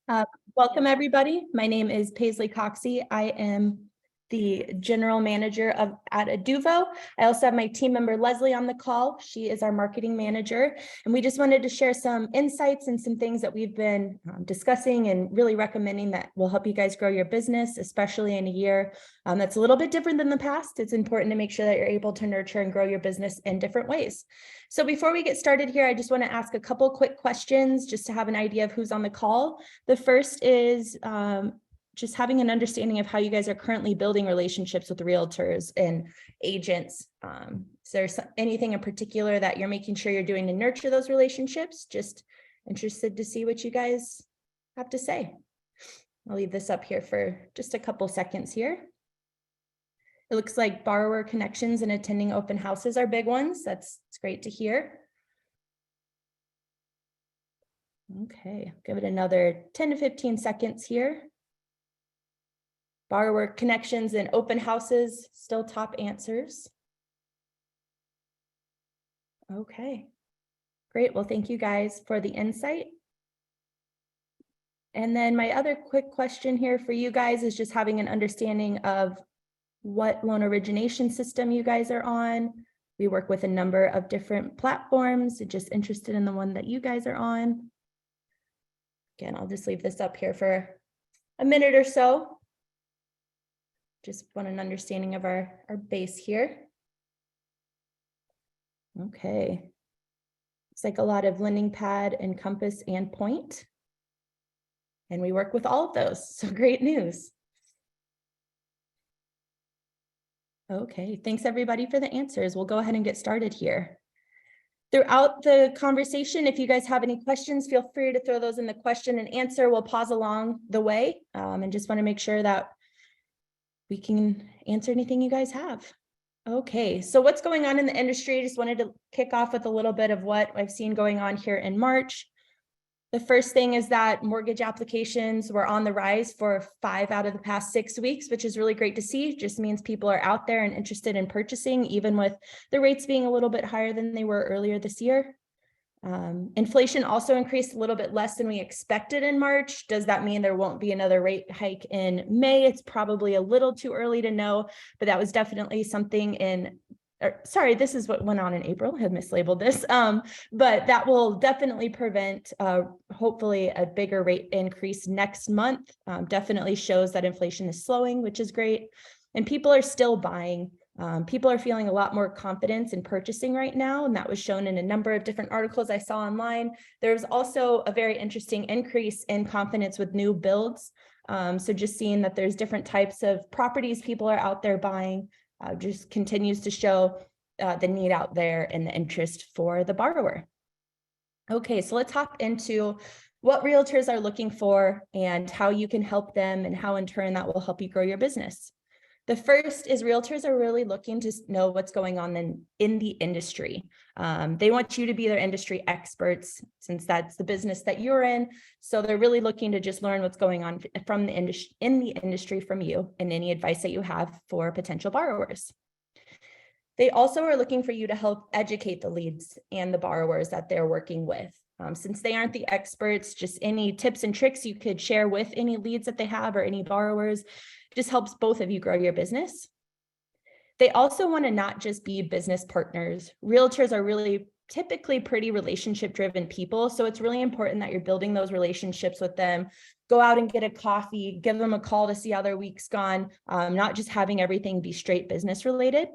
Uh, Welcome, everybody. My name is Paisley Coxey. I am the general manager at Aduvo. I also have my team member Leslie on the call. She is our marketing manager, and we just wanted to share some insights and some things that we've been discussing and really recommending that will help you guys grow your business, especially in a year that's a little bit different than the past. It's important to make sure that you're able to nurture and grow your business in different ways. So before we get started here, I just want to ask a couple quick questions just to have an idea of who's on the call. The first is just having an understanding of how you guys are currently building relationships with realtors and agents. Is there anything in particular that you're making sure you're doing to nurture those relationships? Just interested to see what you guys have to say. I'll leave this up here for just a couple seconds here. It looks like borrower connections and attending open houses are big ones. That's great to hear. Okay, give it another 10 to 15 seconds here. Borrower connections and open houses, still top answers. Okay, great. Well, thank you guys for the insight. And then my other quick question here for you guys is just having an understanding of what loan origination system you guys are on. We work with a number of different platforms, just interested in the one that you guys are on. Again, I'll just leave this up here for a minute or so. Just want an understanding of our base here. Okay. Looks like a lot of Lending Pad, Encompass, and Point. And we work with all of those, so great news. Okay, thanks everybody for the answers. We'll go ahead and get started here. Throughout the conversation, if you guys have any questions, feel free to throw those in the question and answer. We'll pause along the way and just want to make sure that we can answer anything you guys have. Okay, so what's going on in the industry? Just wanted to kick off with a little bit of what I've seen going on here in March. The first thing is that mortgage applications were on the rise for 5 out of the past 6 weeks, which is really great to see. Just means people are out there and interested in purchasing, even with the rates being a little bit higher than they were earlier this year. Inflation also increased a little bit less than we expected in March. Does that mean there won't be another rate hike in May? It's probably a little too early to know, but that was definitely something this is what went on in April. I have mislabeled this, but that will definitely prevent hopefully a bigger rate increase next month. Definitely shows that inflation is slowing, which is great. And people are still buying. People are feeling a lot more confidence in purchasing right now, and that was shown in a number of different articles I saw online. There was also a very interesting increase in confidence with new builds. So just seeing that there's different types of properties people are out there buying just continues to show the need out there and the interest for the borrower. Okay, so let's hop into what realtors are looking for and how you can help them and how in turn that will help you grow your business. The first is realtors are really looking to know what's going on in the industry. They want you to be their industry experts since that's the business that you're in. So they're really looking to just learn what's going on from the industry from you and any advice that you have for potential borrowers. They also are looking for you to help educate the leads and the borrowers that they're working with. Since they aren't the experts, just any tips and tricks you could share with any leads that they have or any borrowers just helps both of you grow your business. They also want to not just be business partners. Realtors are really typically pretty relationship-driven people, so it's really important that you're building those relationships with them. Go out and get a coffee, give them a call to see how their week's gone, not just having everything be straight business related.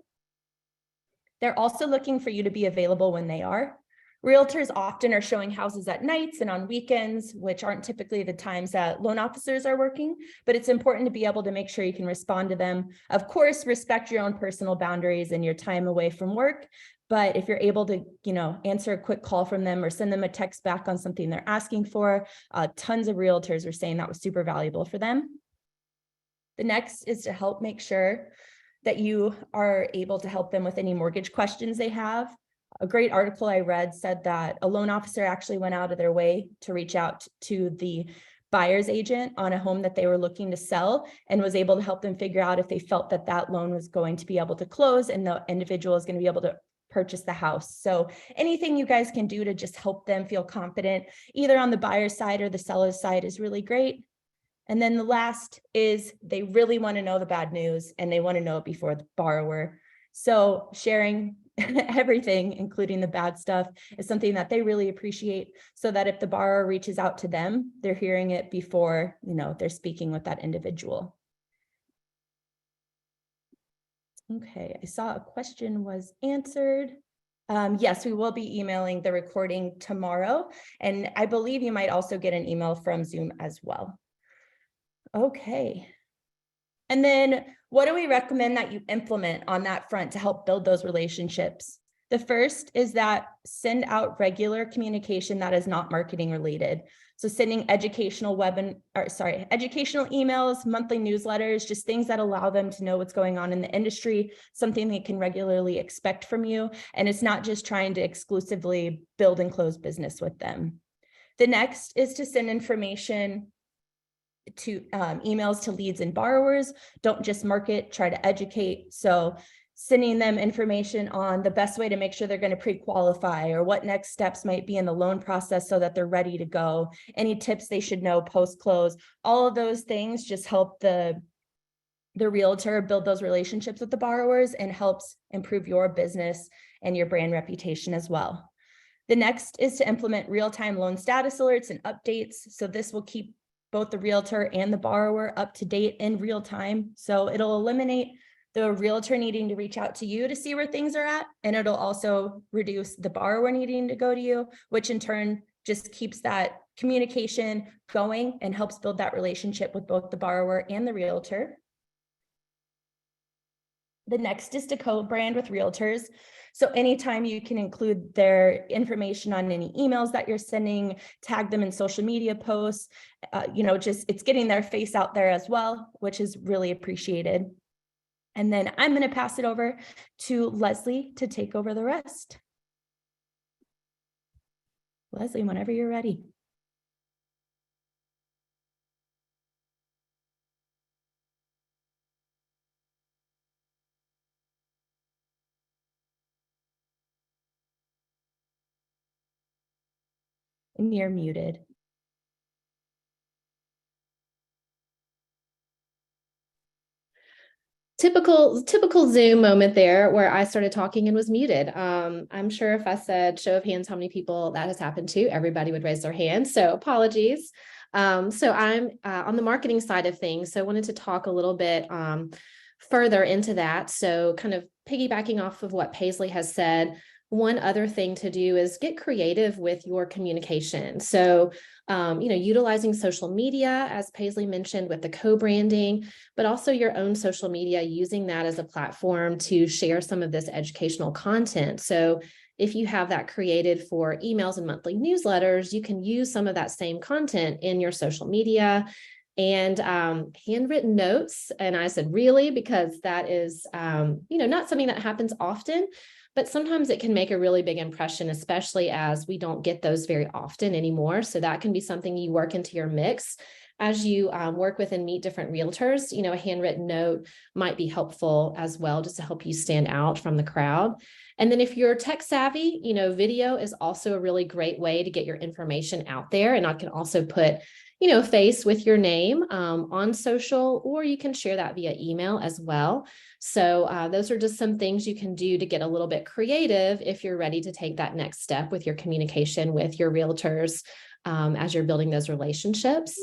They're also looking for you to be available when they are. Realtors often are showing houses at nights and on weekends, which aren't typically the times that loan officers are working, but it's important to be able to make sure you can respond to them. Of course, respect your own personal boundaries and your time away from work. But if you're able to, answer a quick call from them or send them a text back on something they're asking for, tons of realtors are saying that was super valuable for them. The next is to help make sure that you are able to help them with any mortgage questions they have. A great article I read said that a loan officer actually went out of their way to reach out to the buyer's agent on a home that they were looking to sell and was able to help them figure out if they felt that that loan was going to be able to close and the individual is going to be able to purchase the house. So anything you guys can do to just help them feel confident, either on the buyer's side or the seller's side, is really great. And then the last is they really want to know the bad news and they want to know it before the borrower. So sharing everything, including the bad stuff, is something that they really appreciate, so that if the borrower reaches out to them, they're hearing it before, they're speaking with that individual. Okay, I saw a question was answered. Yes, we will be emailing the recording tomorrow, and I believe you might also get an email from Zoom as well. Okay. And then what do we recommend that you implement on that front to help build those relationships? The first is that send out regular communication that is not marketing related. So sending educational emails, monthly newsletters, just things that allow them to know what's going on in the industry, something they can regularly expect from you. And it's not just trying to exclusively build and close business with them. The next is to send information to emails to leads and borrowers. Don't just market, try to educate. So sending them information on the best way to make sure they're going to pre-qualify, or what next steps might be in the loan process so that they're ready to go, any tips they should know post-close. All of those things just help the realtor build those relationships with the borrowers and helps improve your business and your brand reputation as well. The next is to implement real-time loan status alerts and updates. So this will keep both the realtor and the borrower up to date in real time. So it'll eliminate the realtor needing to reach out to you to see where things are at. And it'll also reduce the borrower needing to go to you, which in turn just keeps that communication going and helps build that relationship with both the borrower and the realtor. The next is to co-brand with realtors. So anytime you can include their information on any emails that you're sending, tag them in social media posts, it's getting their face out there as well, which is really appreciated. And then I'm going to pass it over to Leslie to take over the rest. Leslie, whenever you're ready. And you're muted. Typical Zoom moment there where I started talking and was muted. I'm sure if I said show of hands how many people that has happened to, everybody would raise their hand. So apologies. So I'm on the marketing side of things. So I wanted to talk a little bit further into that. So kind of piggybacking off of what Paisley has said, one other thing to do is get creative with your communication. So, utilizing social media, as Paisley mentioned, with the co-branding, but also your own social media, using that as a platform to share some of this educational content. So if you have that created for emails and monthly newsletters, you can use some of that same content in your social media. And handwritten notes. And I said, really, because that is, not something that happens often, but sometimes it can make a really big impression, especially as we don't get those very often anymore. So that can be something you work into your mix as you work with and meet different realtors. A handwritten note might be helpful as well, just to help you stand out from the crowd. And then if you're tech savvy, video is also a really great way to get your information out there. And I can also put face with your name on social, or you can share that via email as well. So those are just some things you can do to get a little bit creative if you're ready to take that next step with your communication with your realtors as you're building those relationships.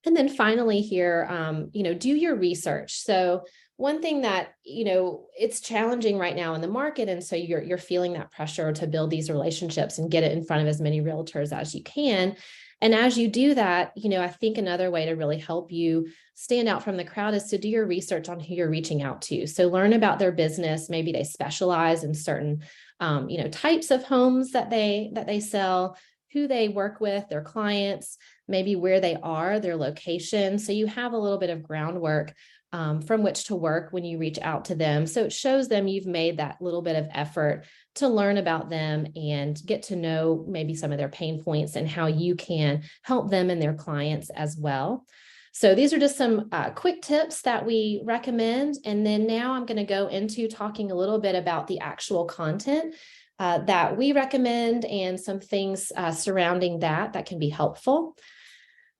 And then finally here, do your research. So one thing that, it's challenging right now in the market. And so you're feeling that pressure to build these relationships and get it in front of as many realtors as you can. And as you do that, I think another way to really help you stand out from the crowd is to do your research on who you're reaching out to. So learn about their business. Maybe they specialize in certain, types of homes that they sell, who they work with, their clients, maybe where they are, their location. So you have a little bit of groundwork from which to work when you reach out to them. So it shows them you've made that little bit of effort to learn about them and get to know maybe some of their pain points and how you can help them and their clients as well. So these are just some quick tips that we recommend. And then now I'm going to go into talking a little bit about the actual content that we recommend and some things surrounding that can be helpful.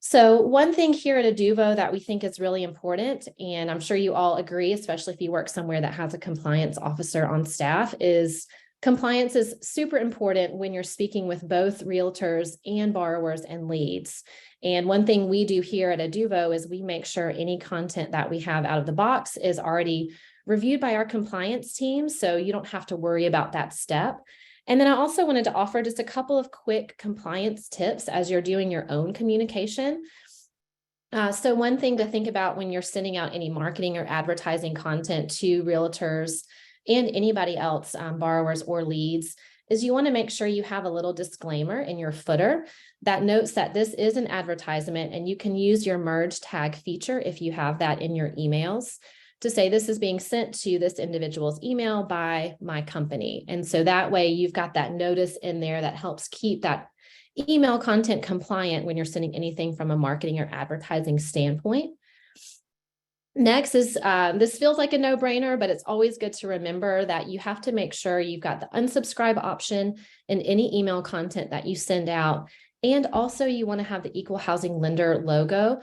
So one thing here at Aduvo that we think is really important, and I'm sure you all agree, especially if you work somewhere that has a compliance officer on staff, is compliance is super important when you're speaking with both realtors and borrowers and leads. And one thing we do here at Aduvo is we make sure any content that we have out of the box is already reviewed by our compliance team, so you don't have to worry about that step. And then I also wanted to offer just a couple of quick compliance tips as you're doing your own communication. So one thing to think about when you're sending out any marketing or advertising content to realtors and anybody else, borrowers or leads, is you want to make sure you have a little disclaimer in your footer that notes that this is an advertisement, and you can use your merge tag feature if you have that in your emails to say this is being sent to this individual's email by my company. And so that way you've got that notice in there that helps keep that email content compliant when you're sending anything from a marketing or advertising standpoint. Next is, this feels like a no-brainer, but it's always good to remember that you have to make sure you've got the unsubscribe option in any email content that you send out. And also you want to have the equal housing lender logo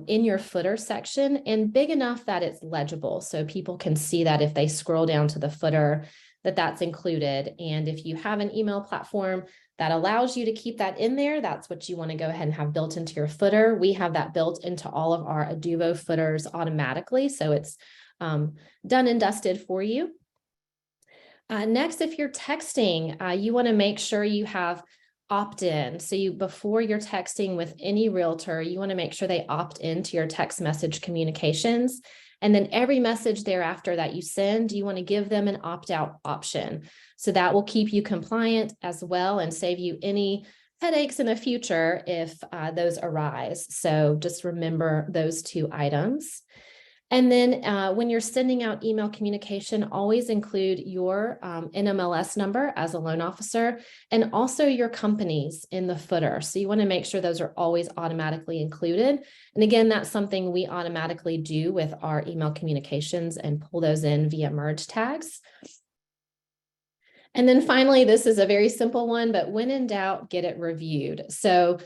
in your footer section and big enough that it's legible. So people can see that if they scroll down to the footer, that's included. And if you have an email platform that allows you to keep that in there, that's what you want to go ahead and have built into your footer. We have that built into all of our Aduvo footers automatically. So it's done and dusted for you. Next, if you're texting, you want to make sure you have opt-in. So before you're texting with any realtor, you want to make sure they opt into your text message communications. And then every message thereafter that you send, you want to give them an opt-out option. So that will keep you compliant as well and save you any headaches in the future if those arise. So just remember those two items. And then when you're sending out email communication, always include your NMLS number as a loan officer and also your companies in the footer. So you want to make sure those are always automatically included. And again, that's something we automatically do with our email communications and pull those in via merge tags. And then finally, this is a very simple one, but when in doubt, get it reviewed. So,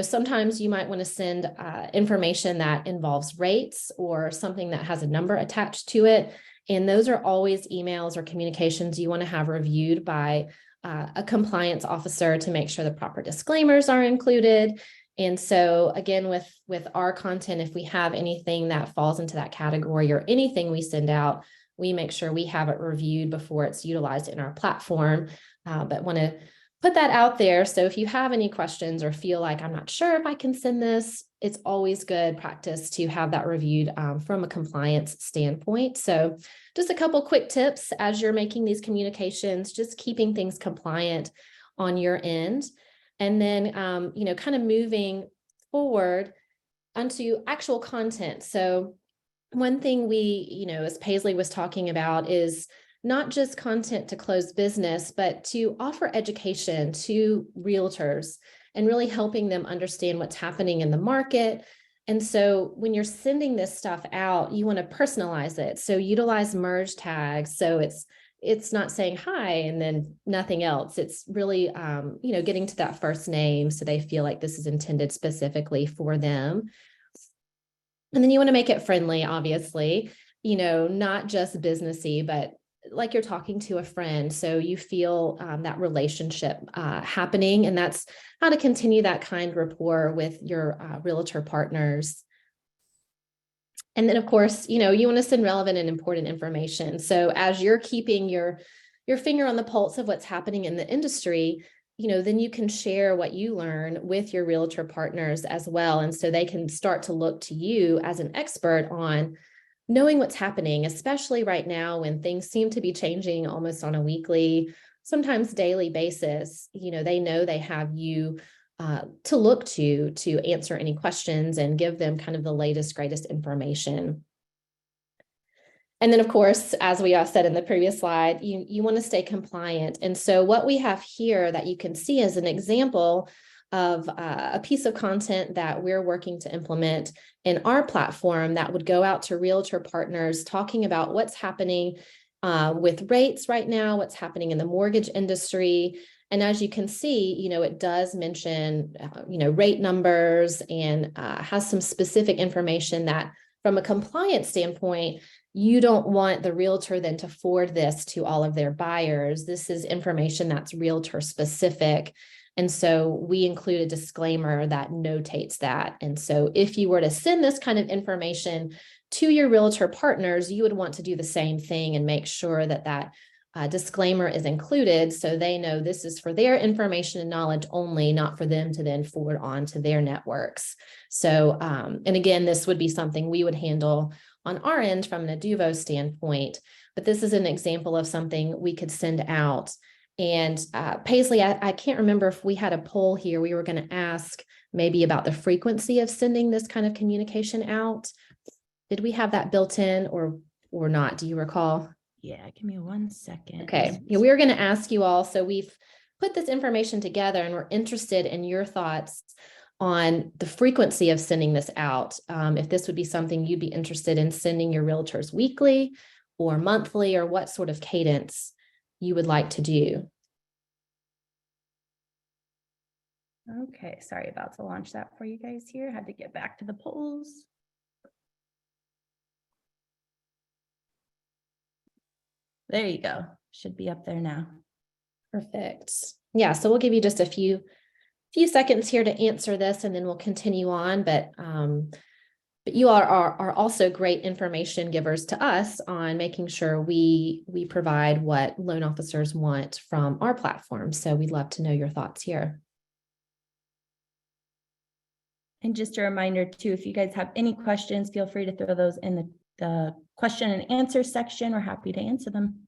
sometimes you might want to send information that involves rates or something that has a number attached to it. And those are always emails or communications you want to have reviewed by a compliance officer to make sure the proper disclaimers are included. And so again, with our content, if we have anything that falls into that category or anything we send out, we make sure we have it reviewed before it's utilized in our platform, but want to put that out there. So if you have any questions or feel like I'm not sure if I can send this, it's always good practice to have that reviewed from a compliance standpoint. So just a couple quick tips as you're making these communications, just keeping things compliant on your end. And then, kind of moving forward onto actual content. So one thing we, as Paisley was talking about, is not just content to close business, but to offer education to realtors and really helping them understand what's happening in the market. And so when you're sending this stuff out, you want to personalize it. So utilize merge tags. So it's not saying hi and then nothing else. It's really, getting to that first name so they feel like this is intended specifically for them. And then you want to make it friendly, obviously, not just businessy, but like you're talking to a friend. So you feel that relationship happening, and that's how to continue that kind rapport with your realtor partners. And then, of course, you want to send relevant and important information. So as you're keeping your finger on the pulse of what's happening in the industry, then you can share what you learn with your realtor partners as well. And so they can start to look to you as an expert on knowing what's happening, especially right now when things seem to be changing almost on a weekly, sometimes daily basis. They know they have you to look to answer any questions and give them kind of the latest, greatest information. And then, of course, as we said in the previous slide, you want to stay compliant. And so what we have here that you can see as an example of a piece of content that we're working to implement in our platform that would go out to realtor partners talking about what's happening with rates right now, what's happening in the mortgage industry. And as you can see, it does mention, rate numbers and has some specific information that from a compliance standpoint, you don't want the realtor then to forward this to all of their buyers. This is information that's realtor specific. And so we include a disclaimer that notates that. And so if you were to send this kind of information to your realtor partners, you would want to do the same thing and make sure that that disclaimer is included so they know this is for their information and knowledge only, not for them to then forward on to their networks. So, and again, this would be something we would handle on our end from an Aduvo standpoint, but this is an example of something we could send out. And Paisley, I can't remember if we had a poll here. We were going to ask maybe about the frequency of sending this kind of communication out. Did we have that built in or not? Do you recall? Yeah, give me 1 second. Okay. Yeah, we were going to ask you all. So we've put this information together and we're interested in your thoughts on the frequency of sending this out. If this would be something you'd be interested in sending your realtors weekly or monthly, or what sort of cadence you would like to do. Okay, sorry about to launch that for you guys here. Had to get back to the polls. There you go. Should be up there now. Perfect. Yeah, so we'll give you just a few seconds here to answer this and then we'll continue on. But you are also great information givers to us on making sure we provide what loan officers want from our platform. So we'd love to know your thoughts here. And just a reminder too, if you guys have any questions, feel free to throw those in the question and answer section. We're happy to answer them.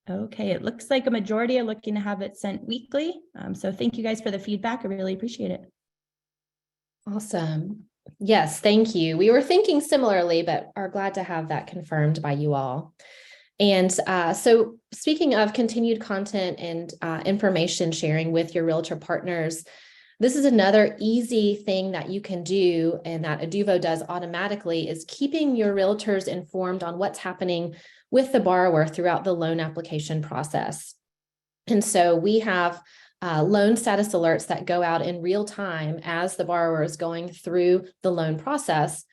Okay, it looks like a majority are looking to have it sent weekly. So thank you guys for the feedback. I really appreciate it. Awesome. Yes, thank you. We were thinking similarly, but are glad to have that confirmed by you all. And so speaking of continued content and information sharing with your realtor partners, this is another easy thing that you can do and that Aduvo does automatically is keeping your realtors informed on what's happening with the borrower throughout the loan application process. And so we have loan status alerts that go out in real time as the borrower is going through the loan process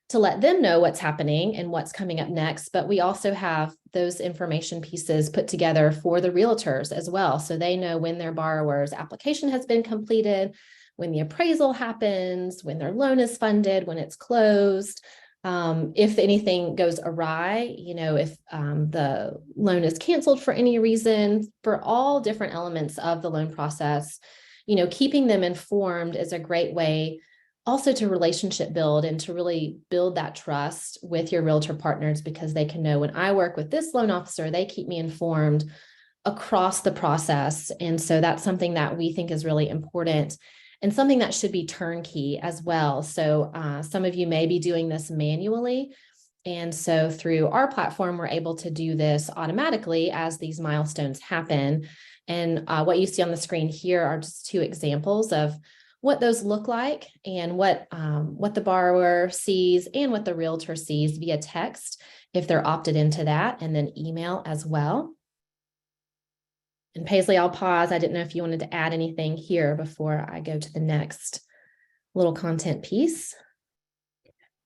to let them know what's happening and what's coming up next. But we also have those information pieces put together for the realtors as well. So they know when their borrower's application has been completed, when the appraisal happens, when their loan is funded, when it's closed. If anything goes awry, if the loan is canceled for any reason, for all different elements of the loan process, keeping them informed is a great way also to relationship build and to really build that trust with your realtor partners, because they can know when I work with this loan officer, they keep me informed across the process. And so that's something that we think is really important and something that should be turnkey as well. So some of you may be doing this manually. And so through our platform, we're able to do this automatically as these milestones happen. And what you see on the screen here are just two examples of what those look like and what the borrower sees and what the realtor sees via text if they're opted into that, and then email as well. And Paisley, I'll pause. I didn't know if you wanted to add anything here before I go to the next little content piece.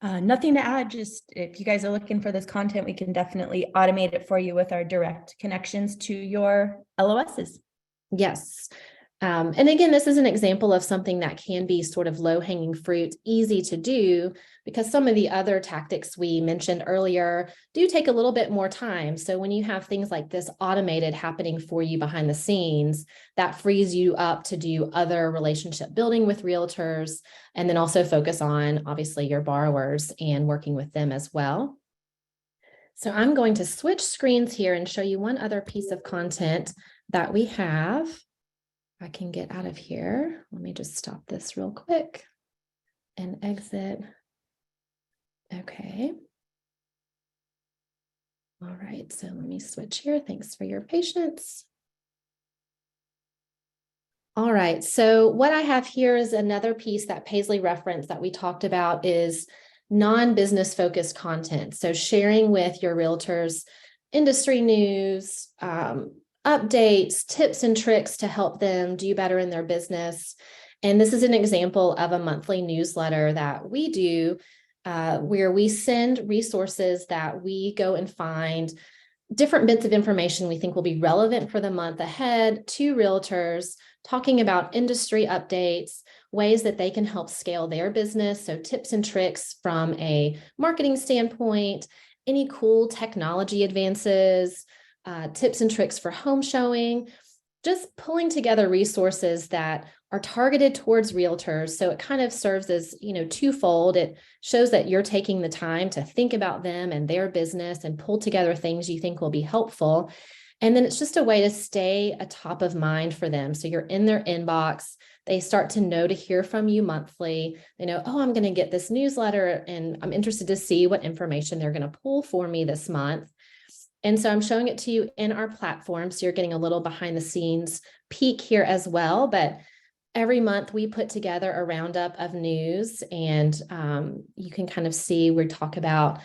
Nothing to add, just if you guys are looking for this content, we can definitely automate it for you with our direct connections to your LOSs. Yes. And again, this is an example of something that can be sort of low-hanging fruit, easy to do, because some of the other tactics we mentioned earlier do take a little bit more time. So when you have things like this automated happening for you behind the scenes, that frees you up to do other relationship building with realtors, and then also focus on, obviously, your borrowers and working with them as well. So I'm going to switch screens here and show you one other piece of content that we have. I can get out of here. Let me just stop this real quick and exit. Okay. All right, so let me switch here. Thanks for your patience. All right, so what I have here is another piece that Paisley referenced that we talked about is non-business focused content. So sharing with your realtors industry news, updates, tips and tricks to help them do better in their business. And this is an example of a monthly newsletter that we do where we send resources that we go and find different bits of information we think will be relevant for the month ahead to realtors, talking about industry updates, ways that they can help scale their business. So tips and tricks from a marketing standpoint, any cool technology advances, tips and tricks for home showing, just pulling together resources that are targeted towards realtors. So it kind of serves as, twofold. It shows that you're taking the time to think about them and their business and pull together things you think will be helpful. And then it's just a way to stay a top of mind for them. So you're in their inbox. They start to know to hear from you monthly. They know, oh, I'm going to get this newsletter and I'm interested to see what information they're going to pull for me this month. And so I'm showing it to you in our platform. So you're getting a little behind the scenes peek here as well. But every month we put together a roundup of news, and you can kind of see we talk about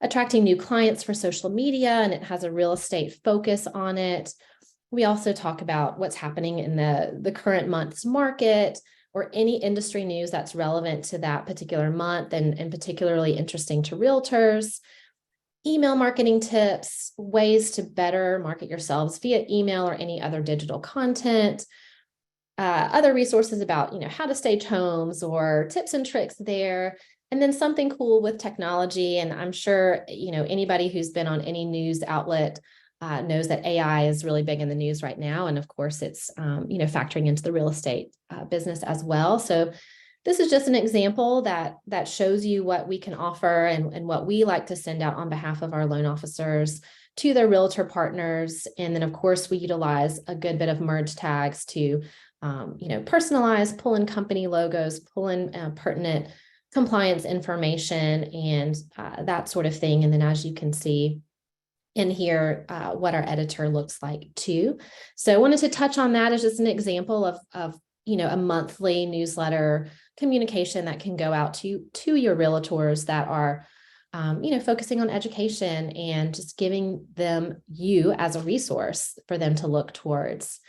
attracting new clients for social media, and it has a real estate focus on it. We also talk about what's happening in the current month's market or any industry news that's relevant to that particular month and particularly interesting to realtors. Email marketing tips, ways to better market yourselves via email or any other digital content, other resources about, how to stage homes or tips and tricks there, and then something cool with technology. And I'm sure, anybody who's been on any news outlet knows that AI is really big in the news right now. And of course, it's, factoring into the real estate business as well. So this is just an example that shows you what we can offer and what we like to send out on behalf of our loan officers to their realtor partners. And then, of course, we utilize a good bit of merge tags to, personalize, pull in company logos, pull in pertinent compliance information and that sort of thing. And then, as you can see in here, what our editor looks like too. So I wanted to touch on that as just an example of a monthly newsletter communication that can go out to your realtors that are, focusing on education and just giving them you as a resource for them to look towards.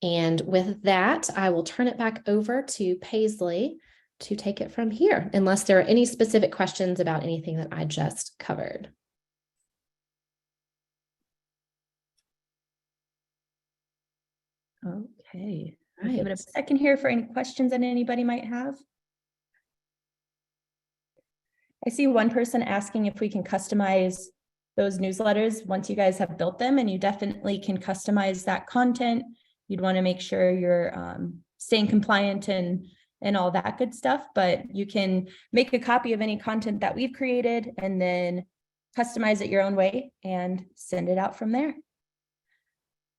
And with that, I will turn it back over to Paisley to take it from here, unless there are any specific questions about anything that I just covered. Okay. All right. Give it a second here for any questions that anybody might have. I see one person asking if we can customize those newsletters once you guys have built them, and you definitely can customize that content. You'd want to make sure you're staying compliant and all that good stuff, but you can make a copy of any content that we've created and then customize it your own way and send it out from there.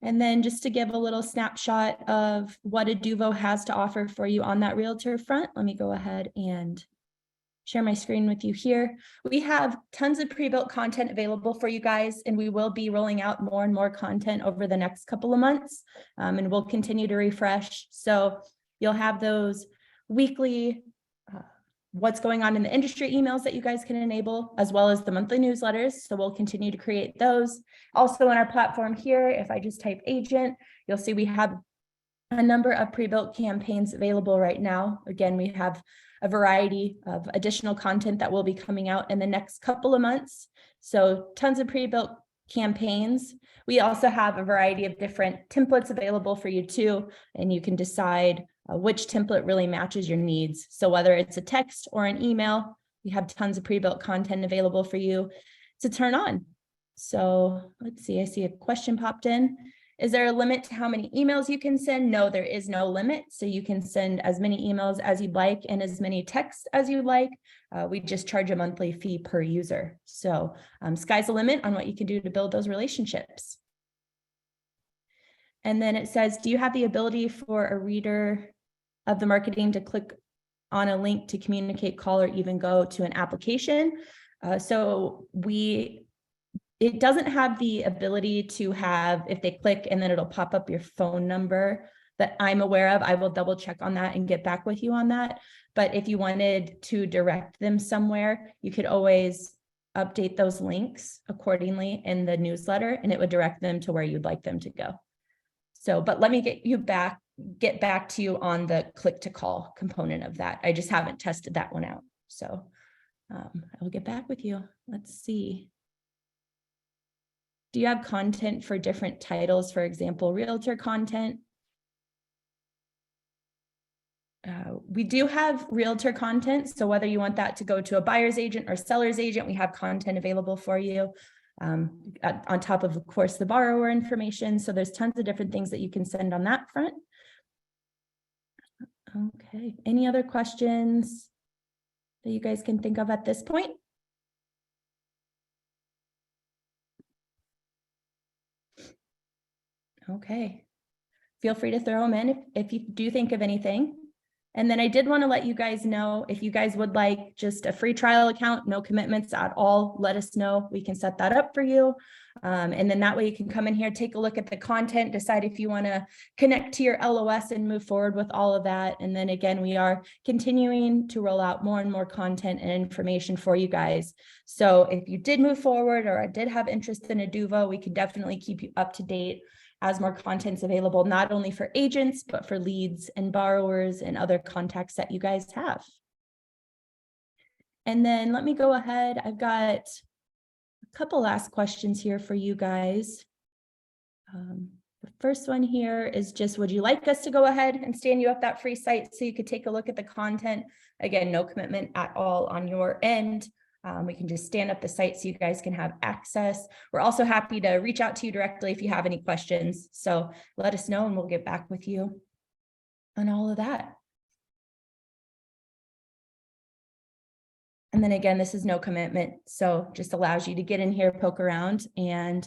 And then just to give a little snapshot of what Aduvo has to offer for you on that realtor front, let me go ahead and share my screen with you here. We have tons of pre-built content available for you guys, and we will be rolling out more and more content over the next couple of months, and we'll continue to refresh. So you'll have those weekly what's going on in the industry emails that you guys can enable, as well as the monthly newsletters. So we'll continue to create those. Also on our platform here, if I just type agent, you'll see we have a number of pre-built campaigns available right now. Again, we have a variety of additional content that will be coming out in the next couple of months. So tons of pre-built campaigns. We also have a variety of different templates available for you too, and you can decide which template really matches your needs. So whether it's a text or an email, we have tons of pre-built content available for you to turn on. So let's see, I see a question popped in. Is there a limit to how many emails you can send? No, there is no limit. So you can send as many emails as you'd like and as many texts as you'd like. We just charge a monthly fee per user. So sky's the limit on what you can do to build those relationships. And then it says, do you have the ability for a reader of the marketing to click on a link to communicate, call, or even go to an application? So we It doesn't have the ability to have, if they click and then it'll pop up your phone number that I'm aware of. I will double check on that and get back with you on that. But if you wanted to direct them somewhere, you could always update those links accordingly in the newsletter, and it would direct them to where you'd like them to go. So, but let me get back to you on the click to call component of that. I just haven't tested that one out. So I will get back with you. Let's see. Do you have content for different titles? For example, realtor content. We do have realtor content. So whether you want that to go to a buyer's agent or seller's agent, we have content available for you. On top of course, the borrower information. So there's tons of different things that you can send on that front. Okay, any other questions that you guys can think of at this point? Okay, feel free to throw them in if you do think of anything. And then I did want to let you guys know, if you guys would like just a free trial account, no commitments at all, let us know. We can set that up for you. And then that way you can come in here, take a look at the content, decide if you want to connect to your LOS and move forward with all of that. And then again, we are continuing to roll out more and more content and information for you guys. So if you did move forward or did have interest in Aduvo, we can definitely keep you up to date as more content's available, not only for agents, but for leads and borrowers and other contacts that you guys have. And then let me go ahead. I've got a couple last questions here for you guys. The first one here is just, would you like us to go ahead and stand you up that free site so you could take a look at the content? Again, no commitment at all on your end. We can just stand up the site so you guys can have access. We're also happy to reach out to you directly if you have any questions. So let us know and we'll get back with you on all of that. And then again, this is no commitment. So just allows you to get in here, poke around and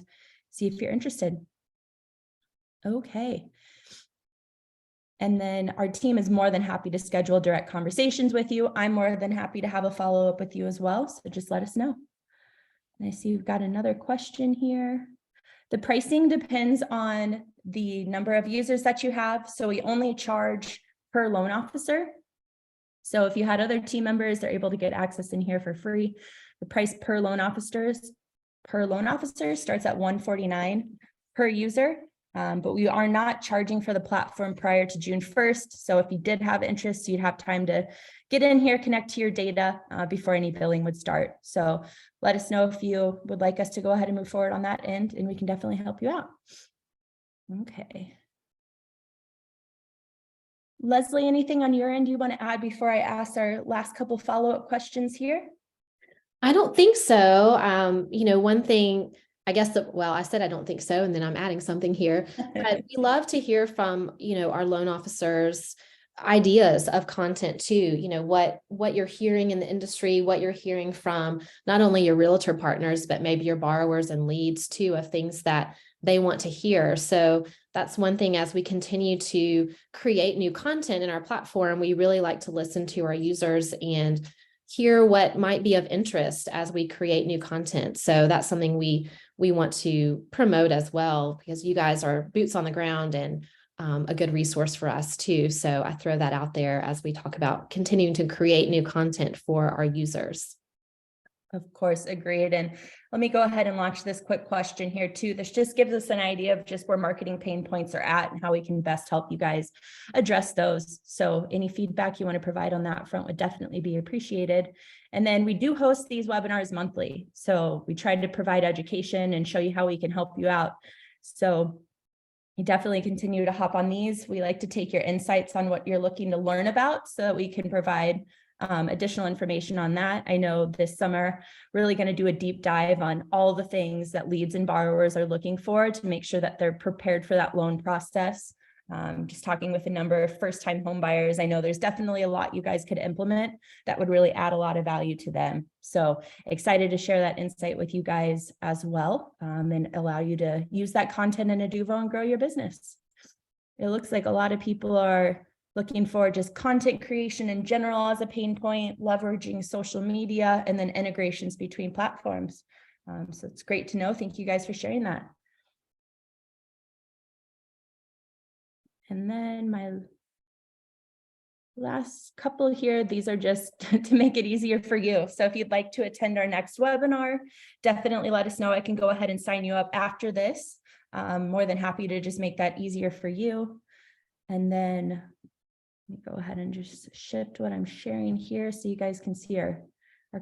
see if you're interested. Okay. And then our team is more than happy to schedule direct conversations with you. I'm more than happy to have a follow-up with you as well. So just let us know. And I see we've got another question here. The pricing depends on the number of users that you have. So we only charge per loan officer. So if you had other team members, they're able to get access in here for free. The price per loan officer starts at $149 per user. But we are not charging for the platform prior to June 1st. So if you did have interest, you'd have time to get in here, connect to your data before any billing would start. So let us know if you would like us to go ahead and move forward on that end, and we can definitely help you out. Okay. Leslie, anything on your end you want to add before I ask our last couple follow-up questions here? I don't think so. One thing, I guess well, I said I don't think so, and then I'm adding something here. But we love to hear from, our loan officers' ideas of content too. What you're hearing in the industry, what you're hearing from not only your realtor partners, but maybe your borrowers and leads too, of things that they want to hear. So that's one thing. As we continue to create new content in our platform, we really like to listen to our users and hear what might be of interest as we create new content. So that's something we want to promote as well, because you guys are boots on the ground and a good resource for us too. So I throw that out there as we talk about continuing to create new content for our users. Of course, agreed. And let me go ahead and launch this quick question here too. This just gives us an idea of just where marketing pain points are at and how we can best help you guys address those. So any feedback you want to provide on that front would definitely be appreciated. And then we do host these webinars monthly. So we try to provide education and show you how we can help you out. So you definitely continue to hop on these. We like to take your insights on what you're looking to learn about so that we can provide additional information on that. I know this summer, really going to do a deep dive on all the things that leads and borrowers are looking for to make sure that they're prepared for that loan process. Just talking with a number of first-time home buyers, I know there's definitely a lot you guys could implement that would really add a lot of value to them. So excited to share that insight with you guys as well, and allow you to use that content in Aduvo and grow your business. It looks like a lot of people are looking for just content creation in general as a pain point, leveraging social media, and then integrations between platforms. So it's great to know. Thank you guys for sharing that. And then my last couple here, these are just to make it easier for you. So if you'd like to attend our next webinar, definitely let us know. I can go ahead and sign you up after this. More than happy to just make that easier for you. And then let me go ahead and just shift what I'm sharing here so you guys can see our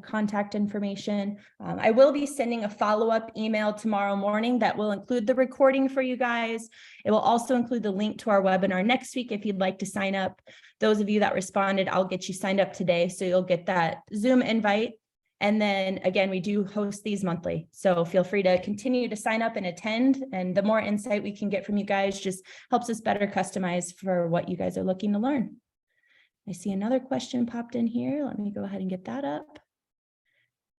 contact information. I will be sending a follow-up email tomorrow morning that will include the recording for you guys. It will also include the link to our webinar next week if you'd like to sign up. Those of you that responded, I'll get you signed up today, so you'll get that Zoom invite. And then again, we do host these monthly, so feel free to continue to sign up and attend. And the more insight we can get from you guys just helps us better customize for what you guys are looking to learn. I see another question popped in here. Let me go ahead and get that up.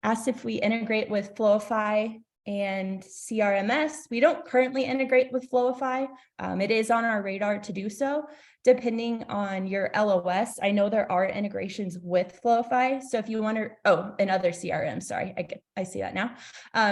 Asked if we integrate with Flowify and CRMS. We don't currently integrate with Flowify. It is on our radar to do so, depending on your LOS. I know there are integrations with Flowify. So if you want to, and other CRM, sorry, I see that now.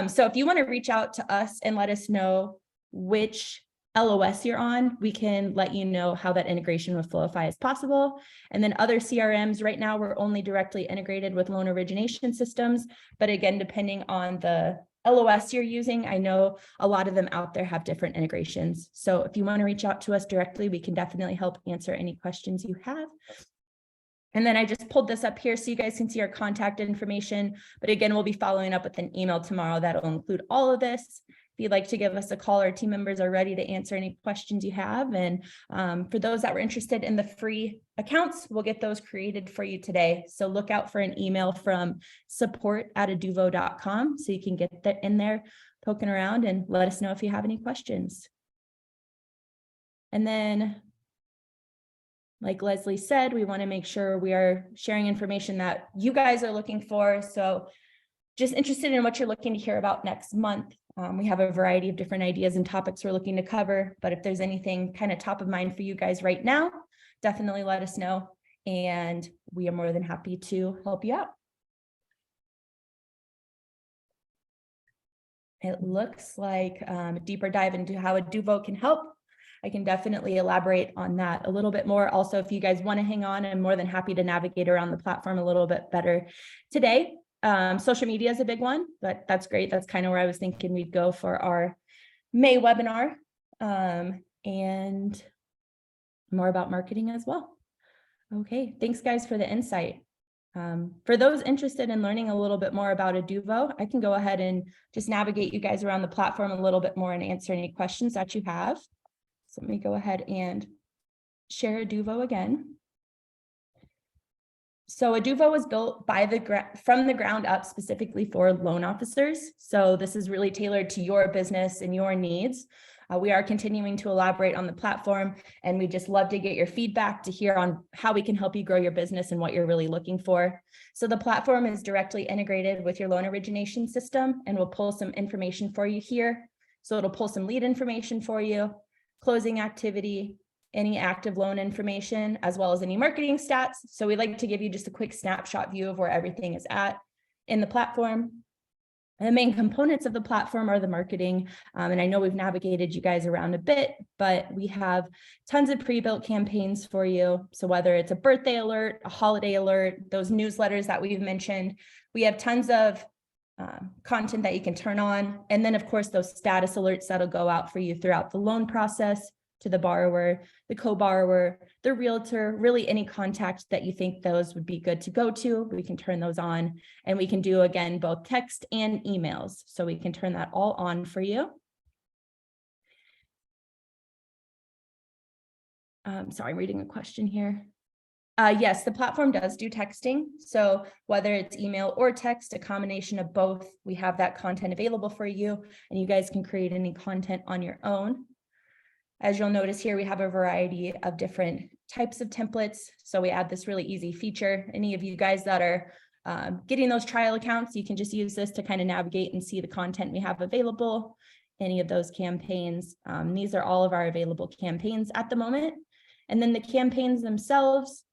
So if you want to reach out to us and let us know which LOS you're on, we can let you know how that integration with Flowify is possible. And then other CRMs, right now, we're only directly integrated with loan origination systems. But again, depending on the LOS you're using, I know a lot of them out there have different integrations. So if you want to reach out to us directly, we can definitely help answer any questions you have. And then I just pulled this up here so you guys can see our contact information. But again, we'll be following up with an email tomorrow that will include all of this. If you'd like to give us a call, our team members are ready to answer any questions you have. And for those that were interested in the free accounts, we'll get those created for you today. So look out for an email from support@aduvo.com so you can get that in there, poking around, and let us know if you have any questions. And then, like Leslie said, we want to make sure we are sharing information that you guys are looking for. So just interested in what you're looking to hear about next month. We have a variety of different ideas and topics we're looking to cover, but if there's anything kind of top of mind for you guys right now, definitely let us know, and we are more than happy to help you out. It looks like a deeper dive into how Aduvo can help. I can definitely elaborate on that a little bit more. Also, if you guys want to hang on, I'm more than happy to navigate around the platform a little bit better today. Social media is a big one, but that's great. That's kind of where I was thinking we'd go for our May webinar, and more about marketing as well. Okay, thanks guys for the insight. For those interested in learning a little bit more about Aduvo, I can go ahead and just navigate you guys around the platform a little bit more and answer any questions that you have. So let me go ahead and share Aduvo again. So Aduvo was built from the ground up specifically for loan officers. So this is really tailored to your business and your needs. We are continuing to elaborate on the platform, and we just love to get your feedback to hear on how we can help you grow your business and what you're really looking for. So the platform is directly integrated with your loan origination system, and we'll pull some information for you here. So it'll pull some lead information for you, closing activity, any active loan information, as well as any marketing stats. So we like to give you just a quick snapshot view of where everything is at in the platform. And the main components of the platform are the marketing. And I know we've navigated you guys around a bit, but we have tons of pre-built campaigns for you. So whether it's a birthday alert, a holiday alert, those newsletters that we've mentioned, we have tons of content that you can turn on. And then of course, those status alerts that'll go out for you throughout the loan process, to the borrower, the co-borrower, the realtor, really any contact that you think those would be good to go to, we can turn those on. And we can do, again, both text and emails. So we can turn that all on for you. Sorry, I'm reading a question here. Yes, the platform does do texting. So whether it's email or text, a combination of both, we have that content available for you, and you guys can create any content on your own. As you'll notice here, we have a variety of different types of templates. So we add this really easy feature. Any of you guys that are getting those trial accounts, you can just use this to kind of navigate and see the content we have available, any of those campaigns. These are all of our available campaigns at the moment. And then the campaigns themselves,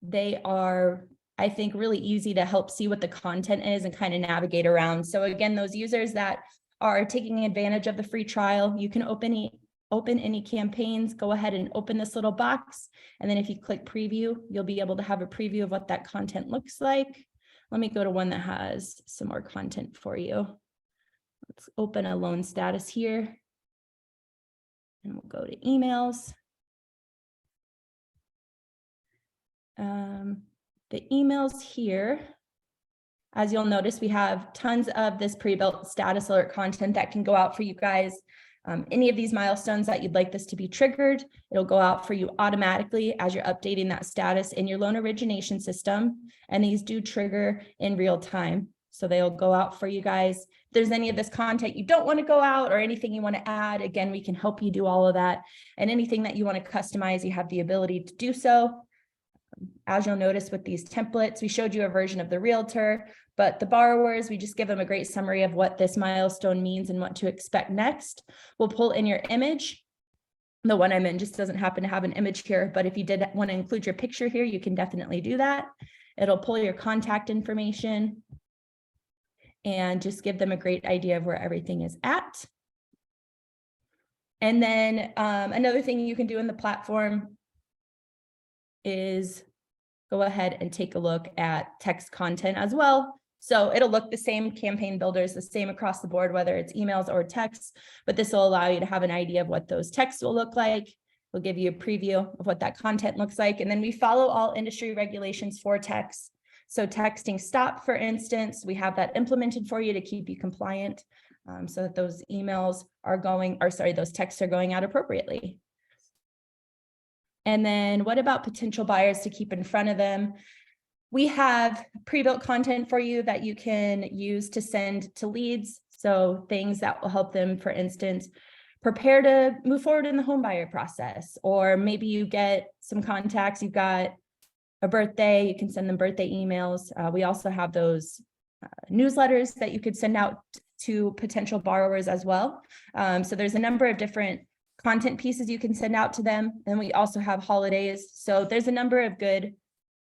they are I think, really easy to help see what the content is and kind of navigate around. So again, those users that are taking advantage of the free trial, you can open any campaigns, go ahead and open this little box. And then if you click preview, you'll be able to have a preview of what that content looks like. Let me go to one that has some more content for you. Let's open a loan status here. And we'll go to emails. The emails here, as you'll notice, we have tons of this pre-built status alert content that can go out for you guys. Any of these milestones that you'd like this to be triggered, it'll go out for you automatically as you're updating that status in your loan origination system. And these do trigger in real time. So they'll go out for you guys. If there's any of this content you don't want to go out or anything you want to add, again, we can help you do all of that. And anything that you want to customize, you have the ability to do so. As you'll notice with these templates, we showed you a version of the realtor, but the borrowers, we just give them a great summary of what this milestone means and what to expect next. We'll pull in your image. The one I'm in just doesn't happen to have an image here, but if you did want to include your picture here, you can definitely do that. It'll pull your contact information and just give them a great idea of where everything is at. And then another thing you can do in the platform is go ahead and take a look at text content as well. So it'll look the same, campaign builders, the same across the board, whether it's emails or texts, but this will allow you to have an idea of what those texts will look like. We'll give you a preview of what that content looks like. And then we follow all industry regulations for text. So texting stop, for instance, we have that implemented for you to keep you compliant so that those emails are going, or sorry, those texts are going out appropriately. And then what about potential buyers to keep in front of them? We have pre-built content for you that you can use to send to leads. So things that will help them, for instance, prepare to move forward in the home buyer process, or maybe you get some contacts, you've got a birthday, you can send them birthday emails. We also have those newsletters that you could send out to potential borrowers as well. So there's a number of different content pieces you can send out to them. And we also have holidays. So there's a number of good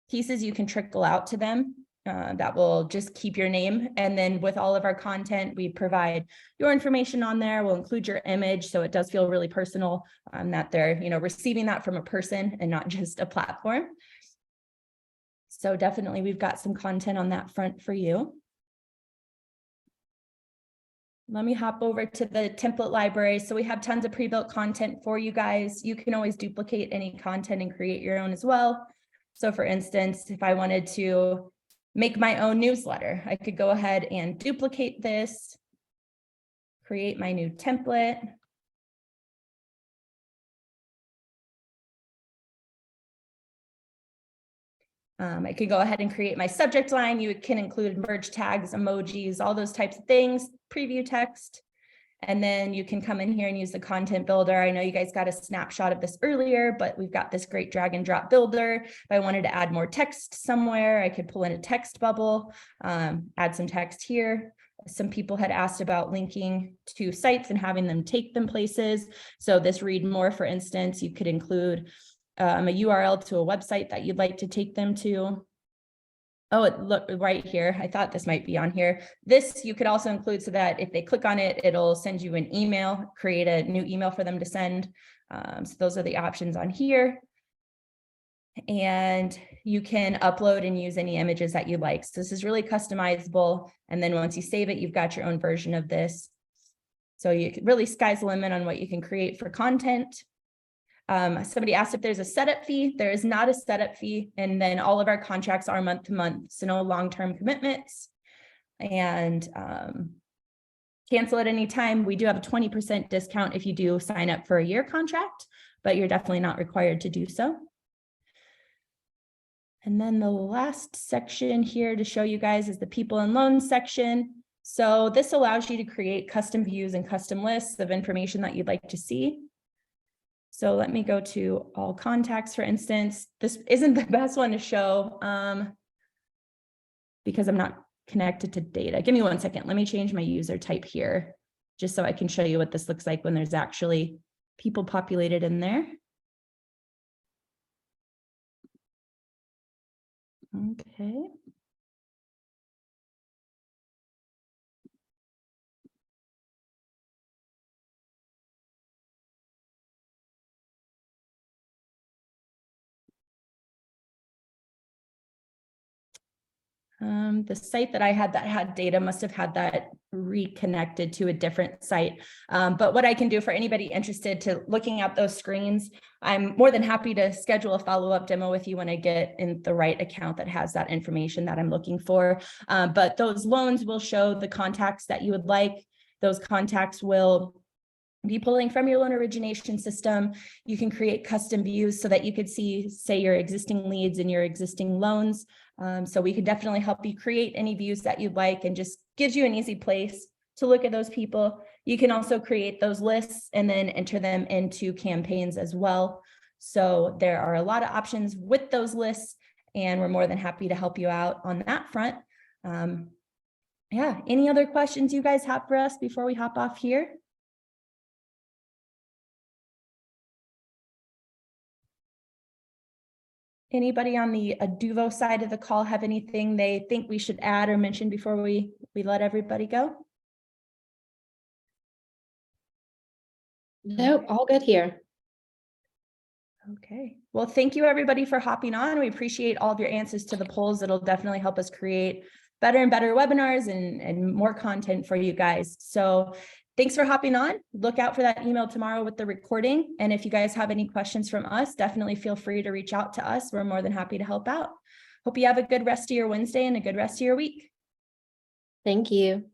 pieces you can trickle out to them that will just keep your name. And then with all of our content, we provide your information on there. We'll include your image. So it does feel really personal that they're, receiving that from a person and not just a platform. So definitely we've got some content on that front for you. Let me hop over to the template library. So we have tons of pre-built content for you guys. You can always duplicate any content and create your own as well. So for instance, if I wanted to make my own newsletter, I could go ahead and duplicate this, create my new template. I could go ahead and create my subject line. You can include merge tags, emojis, all those types of things, preview text. And then you can come in here and use the content builder. I know you guys got a snapshot of this earlier, but we've got this great drag and drop builder. If I wanted to add more text somewhere, I could pull in a text bubble, add some text here. Some people had asked about linking to sites and having them take them places. So this read more, for instance, you could include a URL to a website that you'd like to take them to. Oh, it look right here. I thought this might be on here. This you could also include so that if they click on it, it'll send you an email, create a new email for them to send. So those are the options on here. And you can upload and use any images that you like. So this is really customizable. And then once you save it, you've got your own version of this. So you can really, sky's the limit on what you can create for content. Somebody asked if there's a setup fee. There is not a setup fee. And then all of our contracts are month to month. So no long-term commitments, and cancel at any time. We do have a 20% discount if you do sign up for a year contract, but you're definitely not required to do so. And then the last section here to show you guys is the people and loans section. So this allows you to create custom views and custom lists of information that you'd like to see. So let me go to all contacts, for instance. This isn't the best one to show because I'm not connected to data. Give me 1 second. Let me change my user type here just so I can show you what this looks like when there's actually people populated in there. Okay. The site that I had that had data must have had that reconnected to a different site. But what I can do for anybody interested to looking at those screens, I'm more than happy to schedule a follow-up demo with you when I get in the right account that has that information that I'm looking for. But those loans will show the contacts that you would like. Those contacts will be pulling from your loan origination system. You can create custom views so that you could see, say, your existing leads and your existing loans. So we could definitely help you create any views that you'd like, and just gives you an easy place to look at those people. You can also create those lists and then enter them into campaigns as well. So there are a lot of options with those lists, and we're more than happy to help you out on that front. Yeah, any other questions you guys have for us before we hop off here? Anybody on the Aduvo side of the call have anything they think we should add or mention before we let everybody go? Nope, all good here. Okay, well, thank you everybody for hopping on. We appreciate all of your answers to the polls. It'll definitely help us create better and better webinars and more content for you guys. So thanks for hopping on. Look out for that email tomorrow with the recording. And if you guys have any questions from us, definitely feel free to reach out to us. We're more than happy to help out. Hope you have a good rest of your Wednesday and a good rest of your week. Thank you.